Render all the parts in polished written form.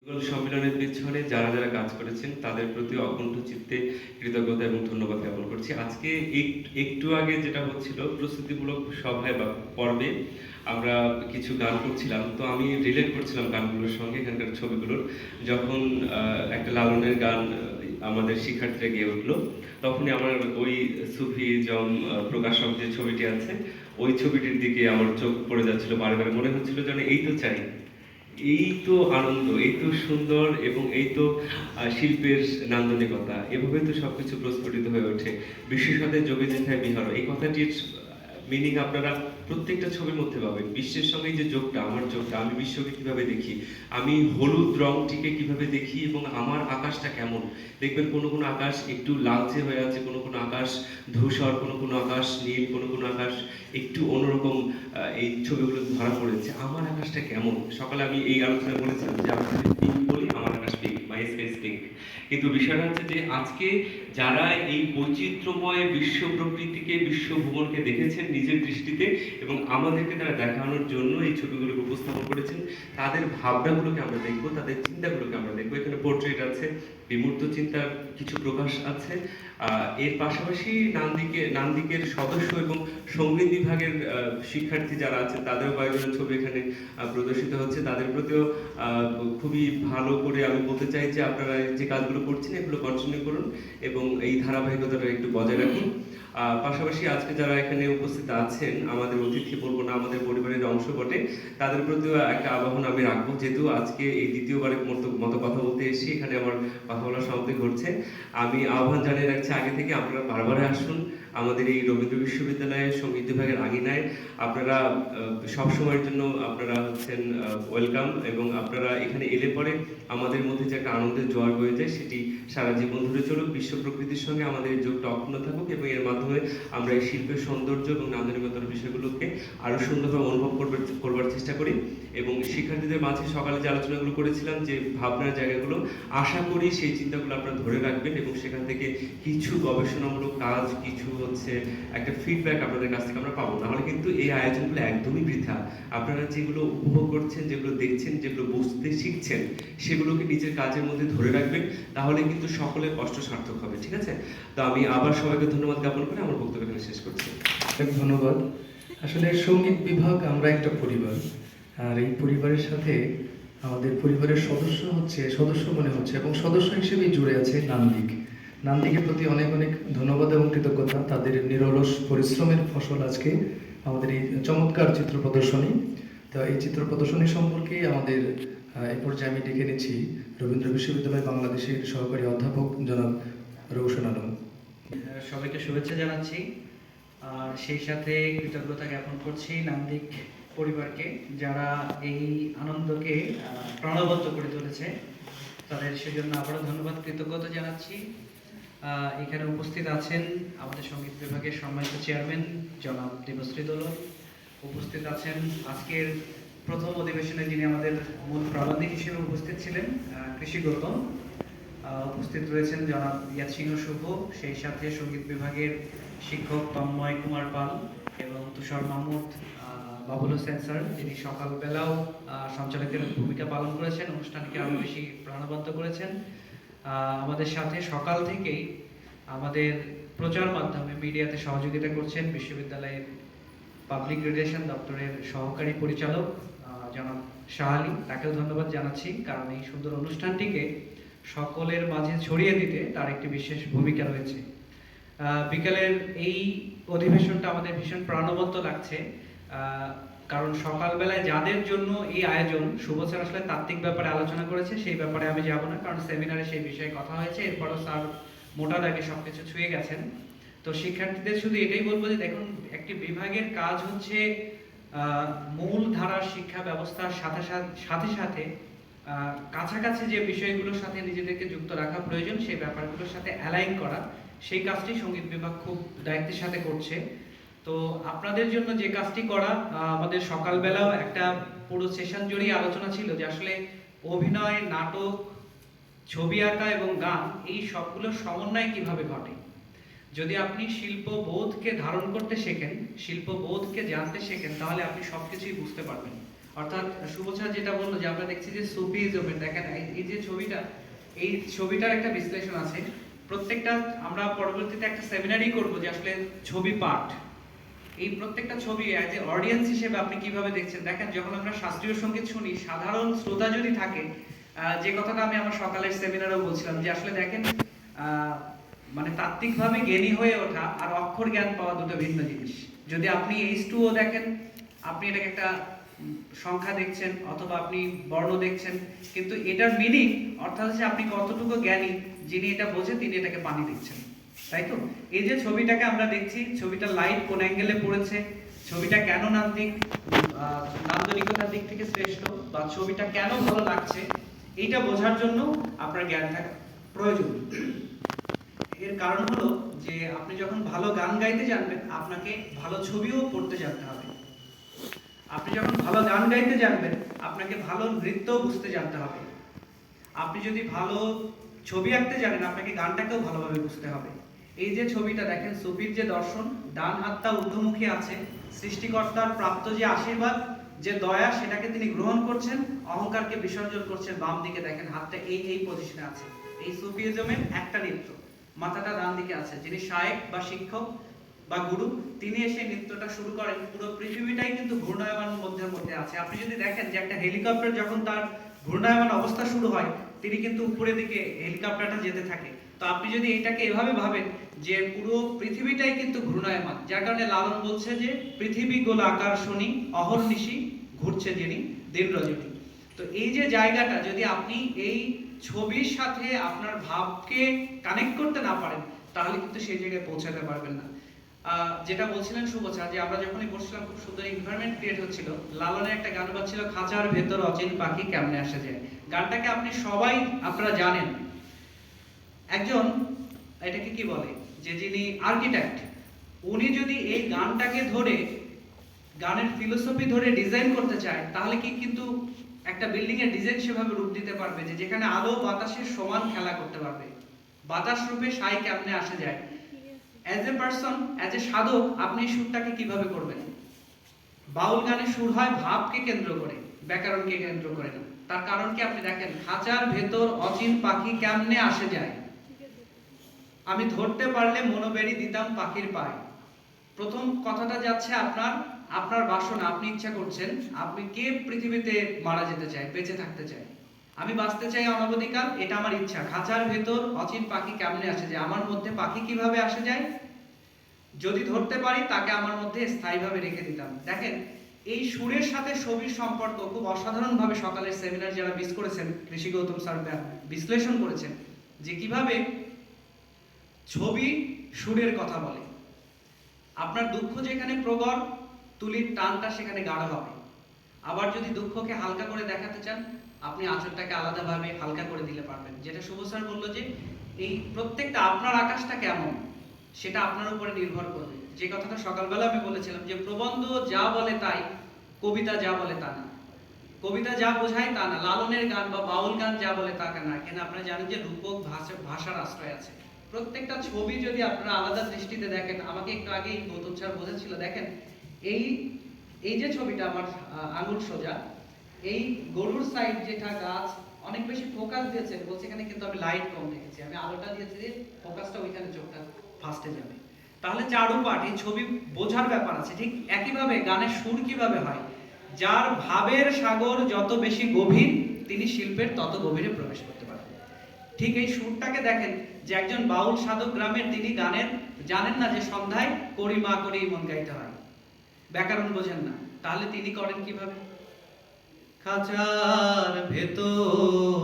সম্মেলনের পেছনে যারা যারা কাজ করেছেন তাদের প্রতি অকুণ্ঠ চিত্তে কৃতজ্ঞতা এবং ধন্যবাদ জ্ঞাপন করছি। আজকে একটু আগে যেটা হচ্ছিল প্রস্তুতিমূলক সভায় বা পর্বে আমরা কিছু গান করছিলাম, তো আমি রিলেট করছিলাম গানগুলোর সঙ্গে এখানকার ছবিগুলোর। যখন একটা লালনের গান আমাদের শিক্ষার্থীরা গেয়ে উঠলো, তখনই আমার ওই সুফি জম প্রকাশক যে ছবিটি আছে ওই ছবিটির দিকে আমার চোখ পড়ে যাচ্ছিল, বারে বারে মনে হচ্ছিল যেন এই তো চাই, এই তো আনন্দ, এই তো সুন্দর, এবং এই তো শিল্পের নান্দনিকতা। এভাবে তো সবকিছু প্রস্ফুটিত হয়ে ওঠে। বিশ্বের সাথে যোগে যেথায় বিহার, এই কথাটির মিনিং আপনারা প্রত্যেকটা ছবির মধ্যে পাবেন। বিশ্বের সঙ্গে যে যোগটা, আমার যোগটা, আমি বিশ্বকে কিভাবে দেখি, আমি হলুদ রংটিকে কিভাবে দেখি, এবং আমার আকাশটা কেমন। দেখবেন কোনো কোনো আকাশ একটু লালচে হয়ে আছে, কোনো কোনো আকাশ ধূসর, কোনো কোনো আকাশ নীল, কোনো কোনো আকাশ একটু অন্যরকম। এই ছবিগুলো ধরা পড়েছে। আমার আকাশটা কেমন, সকালে আমি এই আলোচনা বলেছিলাম যে আমি যদি পিঙ্ক বলি, আমার আকাশ পিঙ্ক, মাই স্পেস পিঙ্ক। কিন্তু বিষয়টা হচ্ছে যে আজকে যারা এই বৈচিত্র্যময় বিশ্ব প্রকৃতিকে, বিশ্ব ভুবনকে দেখেছেন নিজের দৃষ্টিতে, এবং আমাদেরকে তারা দেখানোর জন্য এই ছবিগুলোকে উপস্থাপন করেছেন, তাদের ভাবনাগুলোকে আমরা দেখব, তাদের চিন্তাগুলোকে আমরা দেখবো। এখানে পোর্ট্রেট আছে, বিমূর্ত চিন্তার কিছু প্রকাশ আছে। এর পাশাপাশি নান্দিকের সদস্য এবং সঙ্গীত বিভাগের শিক্ষার্থী যারা আছেন তাদেরও কয়েকজনের ছবি এখানে প্রদর্শিত হচ্ছে। তাদের প্রতিও খুবই ভালো করে আমি বলতে চাই যে আপনারা যে কাজগুলো করছেন এগুলো কন্টিনিউ করুন এবং এই ধারাবাহিকতাটা একটু বজায় রাখুন। পাশাপাশি আজকে যারা এখানে উপস্থিত আছেন, আমাদের অতিথি বলবো না, আমাদের পরিবারের অংশ বটে, তাদের প্রতিও একটা আহ্বান আমি রাখবো। যেহেতু আজকে এই দ্বিতীয়বারের মতো কথা বলতে এসেছি, এখানে আমার কথা বলার সমাপ্তি ঘটছে, আমি আহ্বান জানিয়ে রাখছি আগে থেকে আপনারা বারবার আসুন আমাদের এই রবীন্দ্র বিশ্ববিদ্যালয়ের সঙ্গীত বিভাগের আঙিনায়। আপনারা সব সময়ের জন্য আপনারা হচ্ছেন ওয়েলকাম, এবং আপনারা এখানে এলে পরে আমাদের মধ্যে যে একটা আনন্দের জোয়ার বয়ে যায় সেটি সারা জীবন ধরে চলুক। বিশ্ব প্রকৃতির সঙ্গে আমাদের এই যোগটা অক্ষুণ্ণ থাকুক, এবং এর মাধ্যমে আমরা এই শিল্পের সৌন্দর্য এবং নান্দনিকতার বিষয়গুলোকে আরো সুন্দরভাবে অনুভব করবার চেষ্টা করি। এবং শিক্ষার্থীদের মাঝে সকালে যে আলোচনাগুলো করেছিলাম, যে ভাবনার জায়গাগুলো, আশা করি সেই চিন্তাগুলো আপনারা ধরে রাখবেন এবং সেখান থেকে কিছু গবেষণামূলক কাজ, কিছু হচ্ছে একটা ফিডব্যাক আপনাদের কাছ থেকে আমরা পাবো। নাহলে কিন্তু এই আয়োজনগুলো একদমই বৃথা। আপনারা যেগুলো উপভোগ করছেন, যেগুলো দেখছেন, যেগুলো বুঝতে শিখছেন, সেগুলোকে নিজের কাজের মধ্যে ধরে রাখবেন, তাহলে কিন্তু সকলের কষ্ট সার্থক হবে। ঠিক আছে? তো আমি আবার সবাইকে ধন্যবাদ জ্ঞাপন করে আমার বক্তব্য এখানে শেষ করছি। ধন্যবাদ। আসলে সঙ্গীত বিভাগ আমরা একটা পরিবার, আর এই পরিবারের সাথে আমাদের পরিবারের সদস্য মনে হচ্ছে, এবং সদস্য হিসেবেই জুড়ে আছে নান্দিকের প্রতি অনেক অনেক ধন্যবাদ এবং কৃতজ্ঞতা। তাদের নিরলস পরিশ্রমের ফসল আজকে আমাদের এই চমৎকার চিত্র প্রদর্শনী। তো এই চিত্র প্রদর্শনী সম্পর্কে আমাদের এই পর্যায়ে আমি ডেকে নিচ্ছি রবীন্দ্র বিশ্ববিদ্যালয় বাংলাদেশের সহকারী অধ্যাপক জনাব রৌশন আলম। সবাইকে শুভেচ্ছা জানাচ্ছি, আর সেই সাথে কৃতজ্ঞতা জ্ঞাপন করছি নান্দিক পরিবারকে, যারা এই আনন্দকে প্রাণবন্ত করে তুলেছে। তাদের সেজন্য আবারও ধন্যবাদ, কৃতজ্ঞতা জানাচ্ছি। এখানে উপস্থিত আছেন আমাদের সঙ্গীত বিভাগের সম্মানিত চেয়ারম্যান জনাব দেবশ্রী দোলন, উপস্থিত আছেন আজকের প্রথম অধিবেশনে যিনি আমাদের মূল প্রাবন্ধিক হিসেবে উপস্থিত ছিলেন কৃষি গৌতম, উপস্থিত রয়েছেন জনাব ইয়াদ সিংহ শুভ, সেই সাথে সঙ্গীত বিভাগের শিক্ষক তন্ময় কুমার পাল এবং তুষার মাহমুদ, বাবুল হোসেন স্যার, যিনি সকালবেলাও সঞ্চালকের ভূমিকা পালন করেছেন, অনুষ্ঠানকে আরও বেশি প্রাণবন্ত করেছেন। আমাদের সাথে সকাল থেকেই আমাদের প্রচার মাধ্যমে মিডিয়াতে সহযোগিতা করছেন বিশ্ববিদ্যালয়ের পাবলিক রিলেশন দপ্তরের সহকারী পরিচালক জনাব শাহ আলী, তাকেও ধন্যবাদ জানাচ্ছি, কারণ এই সুন্দর অনুষ্ঠানটিকে সকলের মাঝে ছড়িয়ে দিতে তার একটি বিশেষ ভূমিকা রয়েছে। বিকেলের এই অধিবেশনটা আমাদের ভীষণ প্রাণবন্ত লাগছে, কারণ সকালবেলায় যাদের জন্য এই আয়োজন, শুভ স্যার আসলে তাত্ত্বিক ব্যাপারে আলোচনা করেছে, সেই ব্যাপারে আমি যাব না, কারণ সেমিনারে সেই বিষয়ে কথা হয়েছে, এরপরও স্যার মোটা দাগে সবকিছু ছুঁয়ে গেছেন। তো শিক্ষার্থীদের শুধু এটাই বলবো যে দেখুন, একটি বিভাগের কাজ হচ্ছে মূল ধারার শিক্ষা ব্যবস্থার সাথে সাথে কাছাকাছি যে বিষয়গুলোর সাথে নিজেদেরকে যুক্ত রাখা প্রয়োজন, সেই ব্যাপারগুলোর সাথে অ্যালাইন করা, সেই কাজটি সঙ্গীত বিভাগ খুব দায়িত্বের সাথে করছে। তো আপনাদের জন্য যে কাজটি করা, আমাদের সকালবেলাও একটা পুরো সেশন জুড়েই আলোচনা ছিল যে আসলে অভিনয়, নাটক, ছবি আঁকা এবং গান, এই সবগুলোর সমন্বয় কিভাবে ঘটে। যদি আপনি শিল্পবোধকে ধারণ করতে শেখেন, শিল্পবোধকে জানতে শেখেন, তাহলে আপনি সবকিছুই বুঝতে পারবেন। অর্থাৎ শুভছা যেটা বললো যে আমরা দেখছি যে সুফিজমের, দেখেন এই যে ছবিটা, এই ছবিটার একটা বিশ্লেষণ আছে। প্রত্যেকটা আমরা পরবর্তীতে একটা সেমিনারই করব যে আসলে ছবি পাঠ, এই প্রত্যেকটা ছবি অ্যাজ এ অডিয়েন্স হিসেবে আপনি কিভাবে দেখছেন। দেখেন যখন আমরা শাস্ত্রীয় সঙ্গীত শুনি, সাধারণ শ্রোতা যদি থাকে, যে কথাটা আমি আমার সকালের সেমিনারেও বলছিলাম যে আসলে দেখেন মানে তাত্ত্বিকভাবে জ্ঞানী হয়ে ওঠা আর অক্ষর জ্ঞান পাওয়া দুটো ভিন্ন জিনিস। যদি আপনি H2O দেখেন, আপনি এটাকে একটা সংখ্যা দেখছেন অথবা আপনি বর্ণ দেখছেন, কিন্তু এটার মিনিং অর্থাৎ হচ্ছে আপনি কতটুকু জ্ঞানী, যিনি এটা বোঝে তিনি এটাকে পানি দিচ্ছেন, তাই তো? এই যে ছবিটাকে আমরা দেখছি, ছবিটা লাইট কোন অ্যাঙ্গেলে পড়েছে, ছবিটা কেন নান্দনিকতার দিক থেকে শ্রেষ্ঠ, বা ছবিটা কেন ভালো লাগছে, এইটা বোঝার জন্য আপনার জ্ঞান থাকা প্রয়োজন। এর কারণ হলো যে আপনি যখন ভালো গান গাইতে জানবেন, আপনাকে ভালো ছবিও পড়তে জানতে হবে। আপনি যখন ভালো গান গাইতে জানবেন, আপনাকে ভালো নৃত্য বুঝতে জানতে হবে। আপনি যদি ভালো ছবি আঁকতে জানেন, আপনাকে গানটাকেও ভালোভাবে বুঝতে হবে। এই যে ছবিটা দেখেন, সুফির যে দর্শন, ডান হাতটা ঊর্ধ্বমুখী আছে, সৃষ্টিকর্তার প্রাপ্ত যে আশীর্বাদ, যে দয়া, সেটাকে তিনি গ্রহণ করছেন, অহংকারকে বিসর্জন করছেন। বাম দিকে দেখেন হাতটা এই পজিশনে আছে। এই সুফিজমের একটা নৃত্য, মাথাটা ডান দিকে আছে। যিনি শায়েখ বা শিক্ষক বা গুরু, তিনি এসে নৃত্যটা শুরু করেন। পুরো পৃথিবীটাই কিন্তু ঘূর্ণায়মান মধ্যে আছে। আপনি যদি দেখেন যে একটা হেলিকপ্টার যখন তার ঘূর্ণায়মান অবস্থা শুরু হয়, তিনি কিন্তু উপরের দিকে হেলিকপ্টারটা যেতে থাকে। তো আপনি যদি এটাকে এভাবে ভাবেন যে পুরো পৃথিবীটাই কিন্তু ঘূর্ণায়মান, যার কারণে লালন বলছে যে পৃথিবী গোল আকাশনী, অহর্নিশি ঘুরছে যিনি দিন রজনী। তো এই যে জায়গাটা, যদি আপনি এই ছবির সাথে আপনার ভাবকে কানেক্ট করতে না পারেন, তাহলে কিন্তু সেই জায়গায় পৌঁছাতে পারবেন না। যেটা বলছিলেন শুভছা, যে আমরা যখনই বসছিলাম খুব সুন্দর এনভায়রনমেন্ট ক্রিয়েট হচ্ছিল। লালনের একটা গান বাজছিল, খাঁচার ভেতর অচিন পাখি কেমনে আসে যায়। গানটাকে আপনি সবাই আপনারা জানেন। একজন, এটাকে কি বলে, যে যিনি আর্কিটেক্ট, উনি যদি এই গানটাকে ধরে, গানের ফিলোসফি ধরে ডিজাইন করতে চায়, তাহলে কি কিন্তু একটা বিল্ডিং এর ডিজাইন সেভাবে রূপ দিতে পারবে যে যেখানে আলো বাতাসের সমান খেলা করতে পারবে। বাতাস রূপে সাই কেমনে আসে যায়। As a person, as a সাধক, আপনি সুরটাকে কিভাবে করবেন? বাউল গানে সুর হয় ভাবকে কেন্দ্র করে, ব্যাকরণকে কেন্দ্র করে না। তার কারণ কি আপনি দেখেন, খাঁচার ভেতর অচিন পাখি কেমনে আসে যায়, আমি ধরতে পারলে মনোবেরি দিতাম পাখির পায়। প্রথম কথাটা যাচ্ছে আপনার বাসনা, আপনি ইচ্ছা করছেন, আপনি কে পৃথিবীতে মারা যেতে চায়, বেঁচে থাকতে চায়? আমি বাঁচতে চাই অনবধিকাল, এটা আমার ইচ্ছা। খাঁচার ভেতর অচিন পাখি কেমনে আসে যায়, আমার মধ্যে পাখি কিভাবে আসে যায়, যদি ধরতে পারি তাকে আমার মধ্যে স্থায়ীভাবে রেখে দিতাম। দেখেন এই সুরের সাথে ছবির সম্পর্ক খুব অসাধারণভাবে সকালের সেমিনার যারা মিস করেছেন, ঋষি গৌতম স্যার বিশ্লেষণ করেছেন যে কিভাবে ছবি সুরের কথা বলে। আপনার দুঃখ যেখানে প্রগড়, তুলির টানটা সেখানে গাঢ় হবে। আবার যদি দুঃখকে হালকা করে দেখাতে চান, আপনি আঁচলটাকে আলাদাভাবে হালকা করে দিলে পারবেন। যেটা শুভ স্যার বললো যে এই প্রত্যেকটা আপনার আকাশটা কেমন, সেটা আপনার উপরে নির্ভর করবে। যে কথাটা সকালবেলা আমি বলেছিলাম যে প্রবন্ধ যা বলে তাই, কবিতা যা বলে তা না। কবিতা যা বোঝায় তা না, লালনের গান বা বাউল গান যা বলে তা না। কেন আপনারা জানেন যে রূপক ভাষার আশ্রয় আছে। প্রত্যেকটা ছবি যদি আপনারা আলাদা দৃষ্টিতে দেখেন, আমাকে একটু আগে গৌতম স্যার বোঝাচ্ছিল, দেখেন এই যে ছবিটা আমার আঙুল সোজা, এই গরুর সাইড যেটা গাছ অনেক বেশি ফোকাস দিয়েছে, বলছে এখানে কিন্তু আমি লাইট কম দেখেছি, আমি আলোটা দিয়েছি যে ফোকাসটা ওইখানে চোখটা ফাস্টে যাবে। তাহলে চারুপাঠ, এই ছবি বোঝার ব্যাপার আছে। ঠিক একইভাবে গানের সুর কিভাবে হয়, যার ভাবের সাগর যত বেশি গভীর, তিনি শিল্পের তত গভীরে প্রবেশ করতে পারেন। ঠিক এই সুরটাকে দেখেন যে একজন বাউল সাধক গ্রামের, তিনি গানের জানেন না যে সন্ধ্যায় করি মা করি মন গাইতে হয়, ব্যাকরণ বোঝেন না, তাহলে তিনি করেন কিভাবে? খাঁচার ভেতর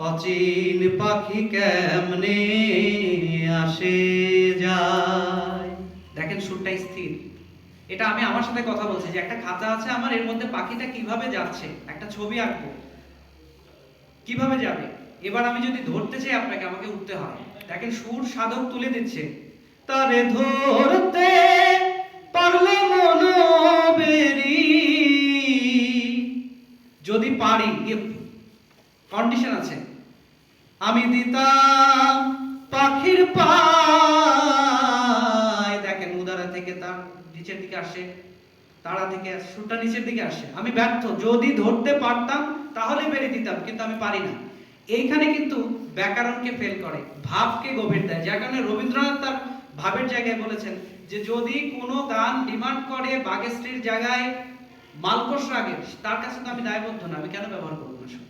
অচিন পাখি কেমনে আসে যায়। দেখেন সুরটা স্থির। এটা আমি আমার সাথে কথা বলছি যে একটা খাঁচা আছে আমার, এর মধ্যে পাখিটা কিভাবে যাচ্ছে, একটা ছবি আঁকবো, কিভাবে যাবে। এবার আমি যদি ধরতে চাই আপনাকে, আমাকে উঠতে হয়। দেখেন সুর সাধক তুলে দিচ্ছে, তারে ধরতে পারলে মনোবেরি, যদি পারি, কন্ডিশন আছে, আমি দিতাম পাখির পায়। দেখেন উদারা থেকে তার নিচের দিকে আসে, তারা থেকে সুরটা নিচের দিকে আসে, আমি ব্যর্থ, যদি ধরতে পারতাম তাহলে বেরিয়ে দিতাম, কিন্তু আমি পারি না। এইখানে কিন্তু ব্যাকরণকে ফেল করে, ভাবকে গভীর দেয়। যার কারণে রবীন্দ্রনাথ তার ভাবের জায়গায় বলেছেন যে যদি কোনো গান ডিমান্ড করে বাগেশ্রীর জায়গায় মালকোষ রাগের, তার কাছে তো আমি দায়বদ্ধ না, আমি কেন ব্যবহার করবো না সুর?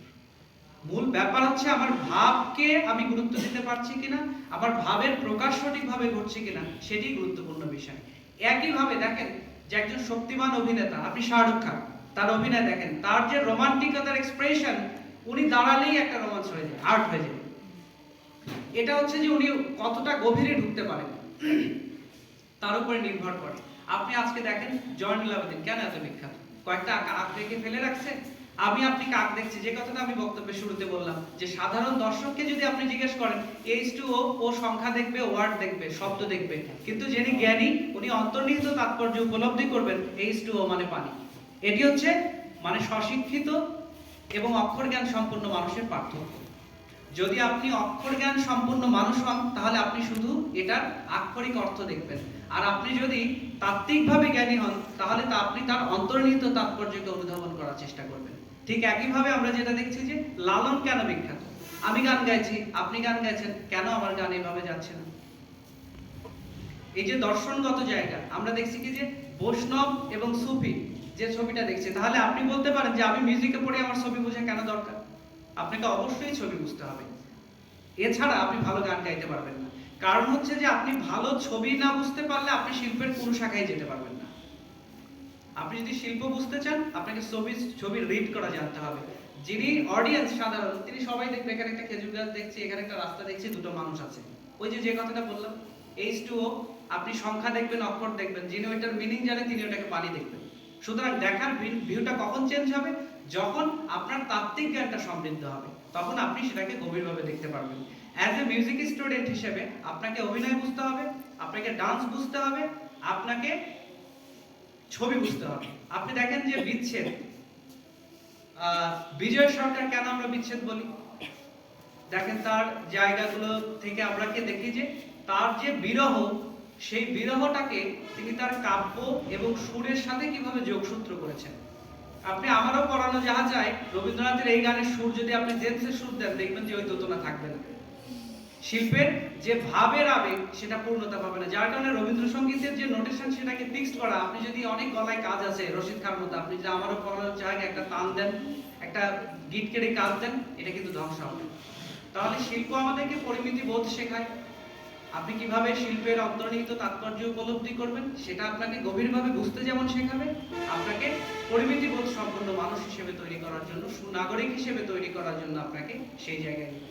মূল ব্যাপার হচ্ছে আমার ভাবকে আমি গুরুত্ব দিতে পারছি কিনা, আমার ভাবের প্রকাশ সঠিকভাবে ঘটছে কিনা, সেটি গুরুত্বপূর্ণ বিষয়। একইভাবে দেখেন যে একজন শক্তিমান অভিনেতা, আপনি শাহরুখ খান, তার অভিনয় দেখেন, তার যে রোমান্টিকতার এক্সপ্রেশন, উনি দাঁড়ালেই একটা রোমান্স হয়ে যায়, আর্ট হয়ে যায়। এটা হচ্ছে যে উনি কতটা গভীরে ঢুকতে পারেন তার উপরে নির্ভর করে। আপনি আজকে দেখেন জয়নুল আবেদিন কেন এত বিখ্যাত, কয়েকটা আঁক রেখে ফেলে রাখছে। আমি আপনি কাক দেখছি, যে কথাটা আমি বক্তব্যের শুরুতে বললাম, যে সাধারণ দর্শককে যদি আপনি জিজ্ঞেস করেন H2O, ও সংখ্যা দেখবে, ওয়ার্ড দেখবে, শব্দ দেখবে, কিন্তু যিনি জ্ঞানী উনি অন্তর্নিহিত তাৎপর্য উপলব্ধি করবেন, H2O মানে পানি। এটি হচ্ছে মানে স্বশিক্ষিত এবং অক্ষর জ্ঞান সম্পন্ন মানুষের পার্থক্য। যদি আপনি অক্ষর জ্ঞান সম্পন্ন মানুষ হন তাহলে আপনি শুধু এটার আক্ষরিক অর্থ দেখবেন, আর আপনি যদি তাত্ত্বিকভাবে জ্ঞানী হন তাহলে আপনি তার অন্তর্নিহিত তাৎপর্যকে অনুধাবন করার চেষ্টা করবেন। ঠিক একইভাবে আমরা যেটা দেখছি যে লালন কেন বিখ্যাত, আমি গান গাইছি, আপনি গান গাইছেন, কেন আমার গান এইভাবে যাচ্ছে না? এই যে দর্শনগত জায়গা, আমরা দেখছি কি যে বৈষ্ণব এবং সুফি যে ছবিটা দেখছি, তাহলে আপনি বলতে পারেন যে আমি মিউজিকে পড়ে আমার ছবি বোঝা কেন দরকার? আপনাকে অবশ্যই ছবি বুঝতে হবে, এছাড়া আপনি ভালো গান গাইতে পারবেন না। কারণ হচ্ছে যে আপনি ভালো ছবি না বুঝতে পারলে আপনি শিল্পের কোনো শাখায় যেতে পারবেন না। আপনি যদি শিল্প বুঝতে চান আপনাকে ছবি রিড করা জানতে হবে। যিনি অডিয়েন্স সাধারণ, তিনি সবাই দেখবে এখানে একটা খেজুর গাছ দেখছি, এখানে একটা রাস্তা দেখছি, দুটো মানুষ আছে, ওই যে কথাটা বললাম H2O, আপনি সংখ্যা দেখবেন, অক্ষর দেখবেন, যিনি ওইটার মিনিং জানে তিনি ওটাকে পানি দেখবেন। সুতরাং দেখার ভিউটা কখন চেঞ্জ হবে? যখন আপনার তাত্ত্বিক জ্ঞানটা সমৃদ্ধ হবে, তখন আপনি সেটাকে গভীরভাবে দেখতে পারবেন। অ্যাজ এ মিউজিক স্টুডেন্ট হিসেবে আপনাকে অভিনয় বুঝতে হবে, আপনাকে ডান্স বুঝতে হবে, আপনাকে ছবি বুঝতে হবে। আপনি দেখেন যে বিচ্ছেদ, বিজয় সরকার কেন আমরা বিচ্ছেদ বলি? দেখেন তার জায়গাগুলো থেকে আমরা কি দেখি যে তার যে বিরহ, সেই বিরহটাকে তিনি তার কাব্য এবং সুরের সাথে কিভাবে যোগসূত্র করেছেন। আপনি আমারও পড়ানো যাহা যায়, রবীন্দ্রনাথের এই গানের সুর যদি আপনি জেন্সের সুর দেন, দেখবেন যে ওই দোতনা থাকবে না। শিল্পের যে ভাবের আবেগ সেটা পূর্ণতা পাবে না। যার কারণে রবীন্দ্রসঙ্গীতের যে নোটেশন সেটাকে ফিক্সড করা, আপনি যদি অনেক গলায় কাজ আছে রশিদ খান মতো, আপনি যদি আমারও পড়ানোর জায়গায় একটা টান দেন, একটা গিট কেটে কাজ দেন, এটা কিন্তু ধ্বংস হবে। তাহলে শিল্প আমাদেরকে পরিমিতি বোধ শেখায়। আপনি কিভাবে শিল্পের অন্তর্নিহিত তাৎপর্য উপলব্ধি করবেন সেটা আপনাকে গভীরভাবে বুঝতে যেমন শেখাবে, আপনাকে পরিমিতি বোধ সম্পন্ন মানুষ হিসেবে তৈরি করার জন্য, সুনাগরিক হিসেবে তৈরি করার জন্য আপনাকে সেই জায়গায় নিয়ে।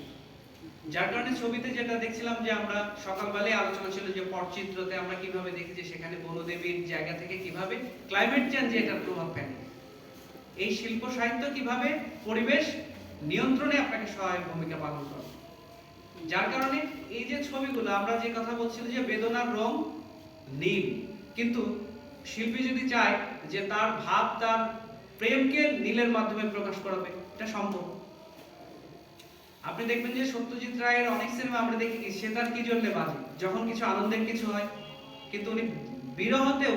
যার কারণে ছবিতে যেটা দেখছিলাম যে আমরা সকালবেলায় আলোচনা ছিল যে পটচিত্রতে আমরা কিভাবে দেখি যে সেখানে বনদেবীর জায়গা থেকে কিভাবে ক্লাইমেট চেঞ্জ এটার প্রভাব ফেলে, এই শিল্প সাহিত্য কিভাবে পরিবেশ নিয়ন্ত্রণে আপনাকে সহায়ক ভূমিকা পালন করে। যার কারণে এই যে ছবিগুলো আমরা যে কথা বলছিলাম যে বেদনার রং নীল, কিন্তু শিল্পী যদি চায় যে তার ভাব, তার প্রেমকে নীলের মাধ্যমে প্রকাশ করাবে, এটা সম্ভব। আপনি দেখবেন যে সত্যজিৎ রায়ের অনেক সিনেমা আমরা দেখি কি সে তার কি জন্য বাজে, যখন কিছু আনন্দের কিছু হয়, কিন্তু উনি বিরহতেও